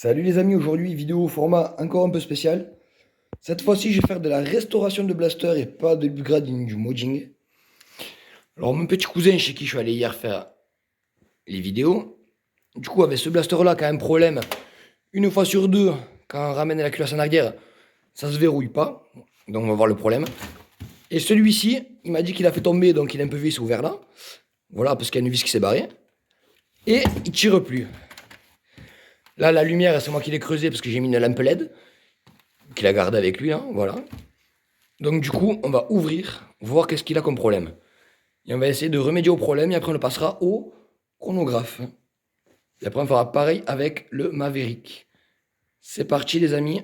Salut les amis, aujourd'hui vidéo au format encore un peu spécial. Cette fois-ci je vais faire de la restauration de blaster et pas de l'upgrading du modding. Alors mon petit cousin chez qui je suis allé hier faire les vidéos, du coup avec ce blaster là qui a un problème, une fois sur deux, quand on ramène la culasse en arrière, ça se verrouille pas. Donc on va voir le problème. Et celui-ci, il m'a dit qu'il a fait tomber, donc il est un peu vis ouvert là. Voilà, parce qu'il y a une vis qui s'est barrée. Et il tire plus. Là la lumière c'est moi qui l'ai creusé parce que j'ai mis une lampe LED. Qu'il a gardé avec lui, hein, voilà. Donc du coup, on va ouvrir, voir qu'est-ce qu'il a comme problème. Et on va essayer de remédier au problème et après on le passera au chronographe. Et après on fera pareil avec le Maverick. C'est parti les amis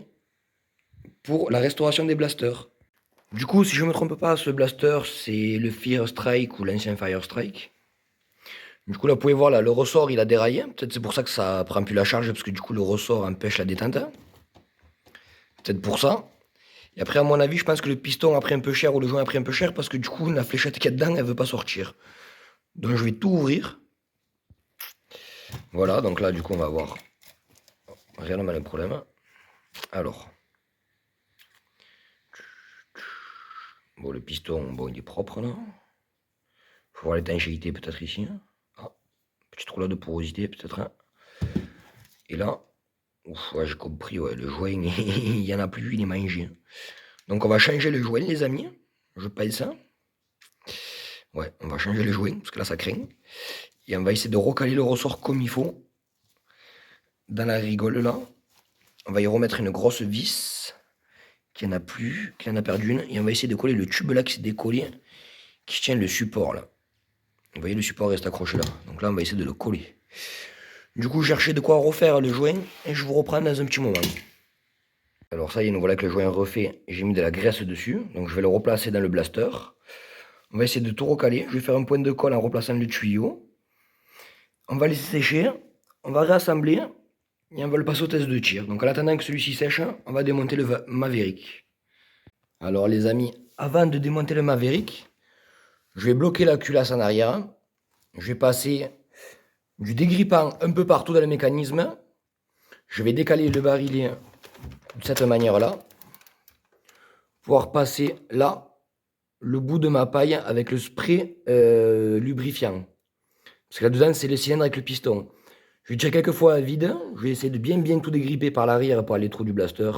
pour la restauration des blasters. Du coup, si je ne me trompe pas, ce blaster c'est le Fire Strike ou l'ancien Fire Strike. Du coup là vous pouvez voir là, le ressort il a déraillé. Peut-être c'est pour ça que ça prend plus la charge parce que du coup le ressort empêche la détente. Peut-être pour ça. Et après, à mon avis, je pense que le piston a pris un peu cher ou le joint a pris un peu cher parce que du coup, la fléchette qu'il y a dedans, elle veut pas sortir. Donc, je vais tout ouvrir. Voilà, donc là, du coup, on va voir réellement le problème. Alors. Bon, le piston, bon, il est propre là. Faut voir l'étanchéité peut-être ici. Ah, petit trou là de porosité peut-être. Hein. Et là, ouf, ouais, j'ai compris, ouais, le joint, il y en a plus, il est mangé. Donc, on va changer le joint, les amis. Je pense. Ouais, on va changer le joint parce que là, ça craint. Et on va essayer de recaler le ressort comme il faut. Dans la rigole là. On va y remettre une grosse vis. Qui en a plus, qui en a perdu une. Et on va essayer de coller le tube là qui s'est décollé. Qui tient le support là. Vous voyez le support reste accroché là. Donc là on va essayer de le coller. Du coup cherchez de quoi refaire le joint. Et je vous reprends dans un petit moment. Alors ça y est, nous voilà que le joint est refait. J'ai mis de la graisse dessus. Donc je vais le replacer dans le blaster. On va essayer de tout recaler. Je vais faire un point de colle en replaçant le tuyau. On va laisser sécher. On va réassembler. Et on va le passer au test de tir. Donc en attendant que celui-ci sèche, on va démonter le Maverick. Alors les amis, avant de démonter le Maverick, je vais bloquer la culasse en arrière. Je vais passer du dégrippant un peu partout dans le mécanisme. Je vais décaler le barillet de cette manière-là. Pouvoir passer là, le bout de ma paille avec le spray lubrifiant. Parce que là-dedans, c'est le cylindre avec le piston. Je vais tirer quelques fois à vide. Je vais essayer de bien tout dégripper par l'arrière pour les trous du blaster.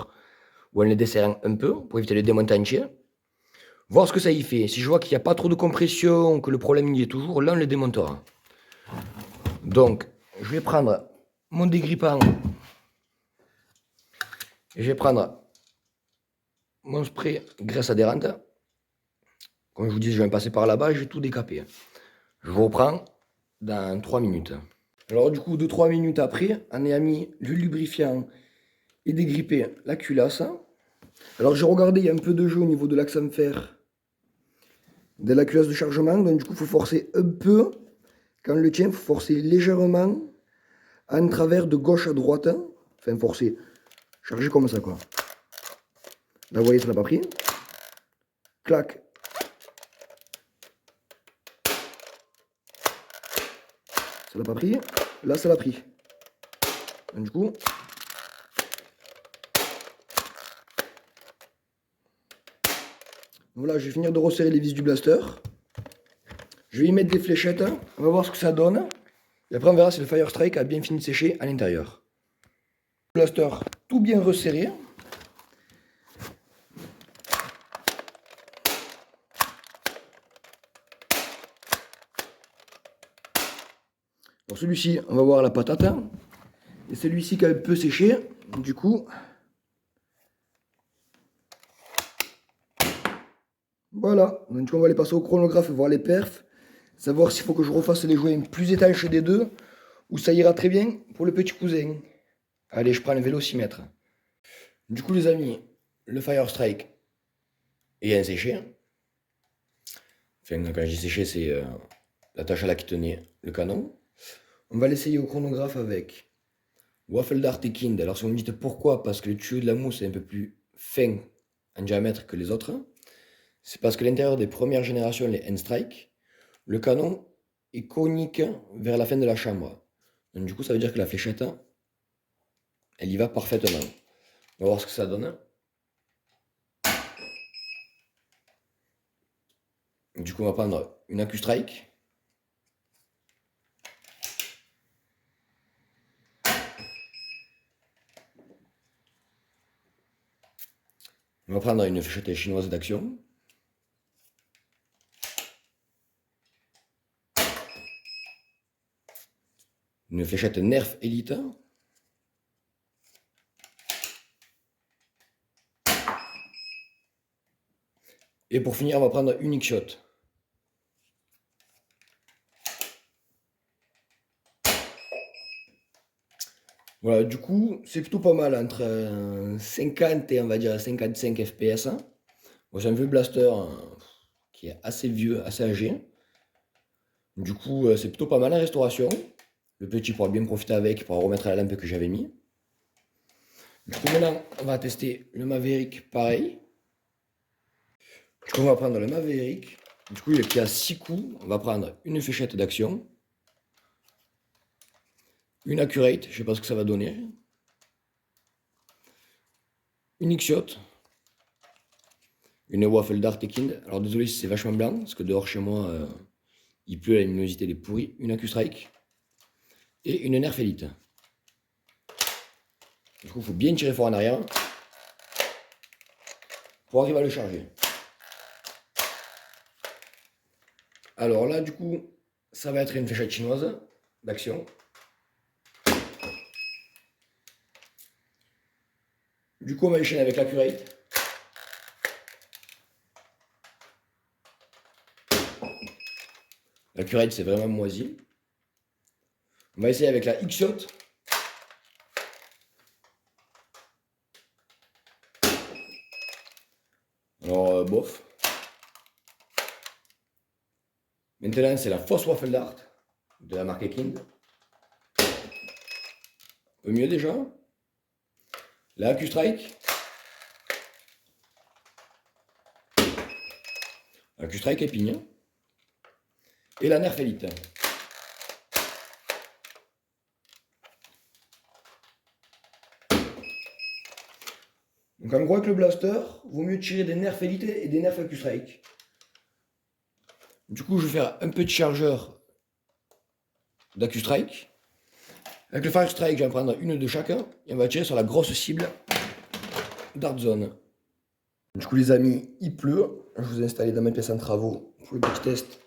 Ou en le desserrant un peu pour éviter le démonter entier. Voir ce que ça y fait. Si je vois qu'il n'y a pas trop de compression, que le problème y est toujours, là on le démontera. Donc, je vais prendre mon dégrippant. Et je vais prendre mon spray graisse adhérente. Comme je vous dis, je vais passer par là-bas et je vais tout décaper. Je vous reprends dans 3 minutes. Alors du coup, 2-3 minutes après, on a mis le lubrifiant et dégrippé la culasse. Alors j'ai regardé, il y a un peu de jeu au niveau de l'axe en fer de la culasse de chargement. Donc du coup, il faut forcer un peu. Quand on le tient, il faut forcer légèrement en travers de gauche à droite. Enfin, forcer. Charger comme ça, quoi. Là, vous voyez, ça n'a pas pris. Clac. Ça n'a pas pris. Là, ça l'a pris. Donc, du coup, voilà, je vais finir de resserrer les vis du blaster. Je vais y mettre des fléchettes. On va voir ce que ça donne. Et après, on verra si le Fire Strike a bien fini de sécher à l'intérieur. Blaster tout bien resserré. Alors celui-ci, on va voir la patate. Et celui-ci qui a un peu séché. Du coup, voilà. Donc on va les passer au chronographe et voir les perfs. Savoir s'il faut que je refasse les joints plus étanches des deux. Ou ça ira très bien pour le petit cousin. Allez, je prends le vélocimètre. Du coup les amis, le Fire Strike est séché. Enfin, quand je dis séché, c'est la tâche à la qui tenait le canon. On va l'essayer au chronographe avec Waffle Dart et Kind. Alors si vous me dites pourquoi, parce que le tuyau de la mousse est un peu plus fin en diamètre que les autres, c'est parce que l'intérieur des premières générations, les N-Strike, le canon est conique vers la fin de la chambre. Donc du coup ça veut dire que la fléchette elle y va parfaitement. On va voir ce que ça donne. Du coup, on va prendre une AccuStrike. On va prendre une fléchette chinoise d'action. Une fléchette Nerf Elite. Et pour finir, on va prendre une X-Shot. Voilà, du coup, c'est plutôt pas mal, entre 50 et on va dire 55 FPS. Moi, j'ai un vieux blaster qui est assez vieux, assez âgé. Du coup, c'est plutôt pas mal en restauration. Le petit pourra bien profiter avec pour remettre la lampe que j'avais mis. Du coup, maintenant, on va tester le Maverick pareil. Du coup, on va prendre le Maverick. Du coup, qui a 6 coups. On va prendre une fléchette d'action. Une Accurate, je sais pas ce que ça va donner. Une X-Shot. Une Waffle Dart et Kind. Alors désolé si c'est vachement blanc, parce que dehors chez moi, il pleut, la luminosité est pourrie. Une AccuStrike. Et une Nerf Elite. Du coup, il faut bien tirer fort en arrière pour arriver à le charger. Alors là, du coup, ça va être une fléchette chinoise d'action. Du coup, on va enchaîner avec l'Accurate. L'Accurate, c'est vraiment moisi. On va essayer avec la X-Shot. Alors, bof. Maintenant, c'est la fausse Waffle Dart de la marque Kind. Un peu mieux déjà. La AccuStrike. AccuStrike épigne. Et la Nerf Elite. Donc en gros avec le blaster, vaut mieux tirer des Nerf Elite et des Nerf AccuStrike. Du coup je vais faire un petit chargeur d'AccuStrike. Avec le Fire Strike, je vais en prendre une de chacun et on va tirer sur la grosse cible Dart Zone. Du coup les amis, il pleut. Je vous ai installé dans ma pièce en travaux pour le petit test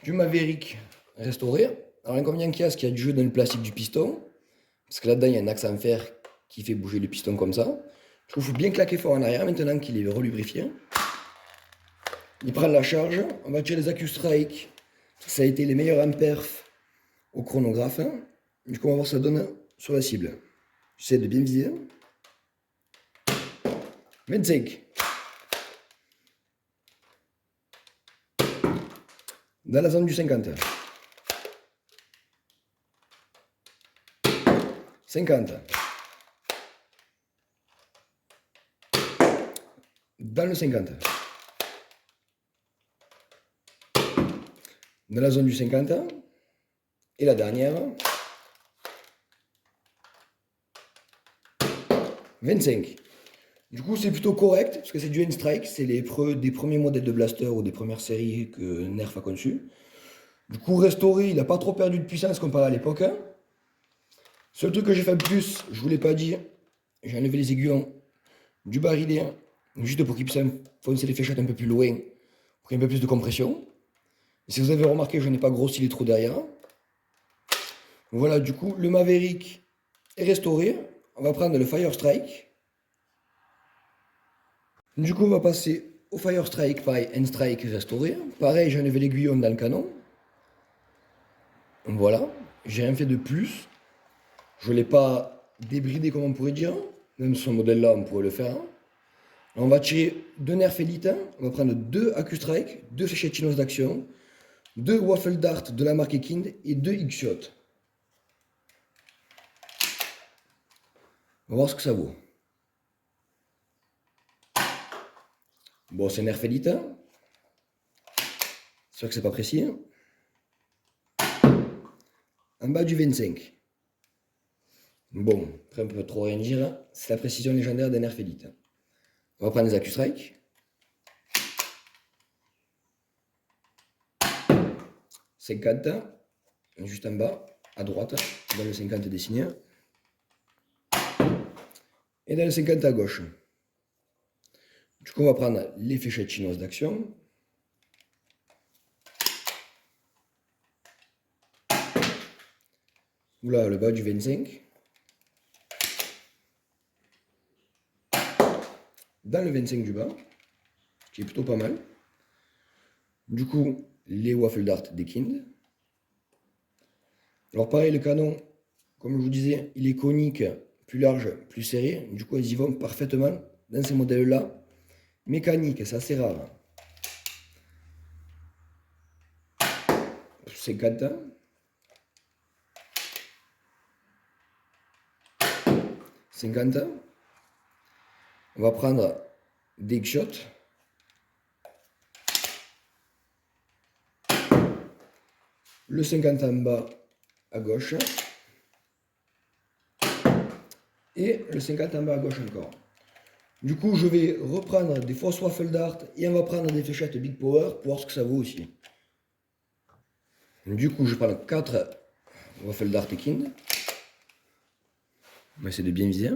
du Maverick restauré. Alors l'inconvénient qu'il y a, c'est qu'il y a du jeu dans le plastique du piston. Parce que là-dedans, il y a un axe en fer qui fait bouger le piston comme ça. Je trouve qu'il faut bien claquer fort en arrière maintenant qu'il est relubrifié. Il prend la charge. On va tirer les AccuStrike. Ça a été les meilleurs en perf au chronographe. Du coup, on va voir ce que ça donne sur la cible. J'essaie de bien viser. 25. Dans la zone du 50. 50. Dans le 50. Dans la zone du 50. Et la dernière. 25. Du coup, c'est plutôt correct, parce que c'est du N-Strike. C'est des premiers modèles de blaster ou des premières séries que Nerf a conçues. Du coup, restauré, il n'a pas trop perdu de puissance comparé à l'époque. Seul truc que j'ai fait de plus, je ne vous l'ai pas dit, j'ai enlevé les aiguillons du barillet, juste pour qu'il puisse enfoncer les fléchettes un peu plus loin, pour qu'il y ait un peu plus de compression. Et si vous avez remarqué, je n'ai pas grossi les trous derrière. Voilà, du coup, le Maverick est restauré. On va prendre le Fire Strike. Du coup, on va passer au Fire Strike, pareil, N-Strike restauré. Pareil, j'ai enlevé l'aiguillon dans le canon. Voilà, j'ai rien fait de plus. Je ne l'ai pas débridé comme on pourrait dire. Même sur ce modèle-là, on pourrait le faire. On va tirer deux Nerf Elite. On va prendre deux AccuStrike, deux fléchettes chinoises d'action, deux Waffle Dart de la marque Kind et deux X-Shot. On va voir ce que ça vaut. Bon, c'est Nerf Elite. C'est sûr que c'est pas précis. En bas du 25. Bon, après on peut trop rien dire, c'est la précision légendaire des nerfs Elite. On va prendre les AccuStrike. C'est 50, juste en bas, à droite, dans le 50 dessiné. Et dans le 50 à gauche. Du coup, on va prendre les fléchettes chinoises d'action. Là, le bas du 25. Dans le 25 du bas, qui est plutôt pas mal. Du coup, les waffle dart des Kind. Alors pareil, le canon, comme je vous disais, il est conique, plus large, plus serré. Du coup, elles y vont parfaitement dans ces modèles-là. Mécanique, c'est assez rare. 50. 50. On va prendre des shots. Le 50 en bas à gauche. Et le 50 en bas à gauche encore. Du coup, je vais reprendre des fausses waffle dart et on va prendre des fléchettes Big Power pour voir ce que ça vaut aussi. Du coup, je prends 4 waffle dart Kind. On va essayer de bien viser.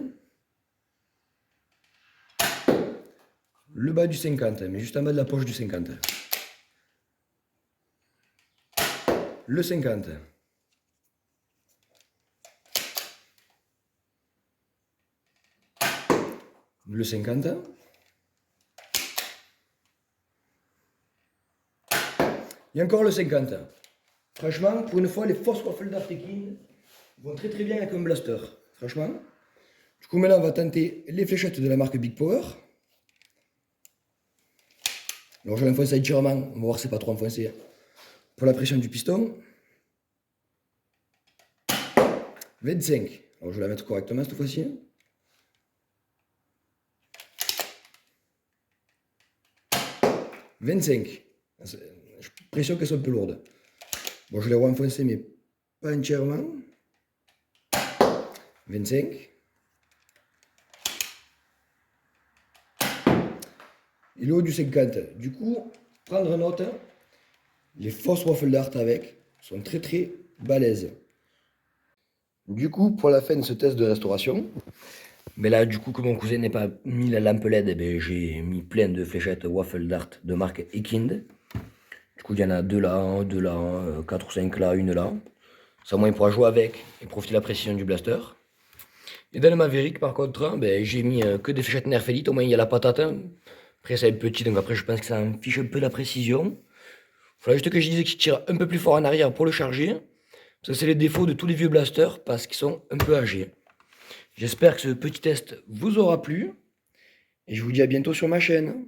Le bas du 50, mais juste en bas de la poche du 50. Le 50. Le 50. Et encore le 50. Franchement, pour une fois, les fausses waffle dart Kind vont très bien avec un blaster. Franchement. Du coup, maintenant, on va tenter les fléchettes de la marque Big Power. Alors, je l'enfonce entièrement. On va voir si c'est pas trop enfoncé. Pour la pression du piston. 25. Alors, je vais la mettre correctement cette fois-ci. 25. J'ai l'impression qu'elles sont un peu lourdes. Bon, je les renfoncer, mais pas entièrement. 25. Et le haut du 50. Du coup, prendre note, les fausses waffle dart avec sont très balèzes. Du coup, pour la fin de ce test de restauration, mais là, du coup, que mon cousin n'ait pas mis la lampe LED, eh ben, j'ai mis plein de fléchettes waffle dart de marque Ekind. Du coup, il y en a 2 là, 2 là, 4 ou 5 là, 1 là. Ça, moi, il pourra jouer avec et profiter de la précision du blaster. Et dans le Maverick, par contre, ben, j'ai mis que des fléchettes Nerf Elite. Au moins, il y a la patate. Après, ça va être petit, donc après, je pense que ça en fiche un peu la précision. Il faudra juste que je dise qu'il tire un peu plus fort en arrière pour le charger. Ça, c'est les défauts de tous les vieux blasters parce qu'ils sont un peu âgés. J'espère que ce petit test vous aura plu. Et je vous dis à bientôt sur ma chaîne.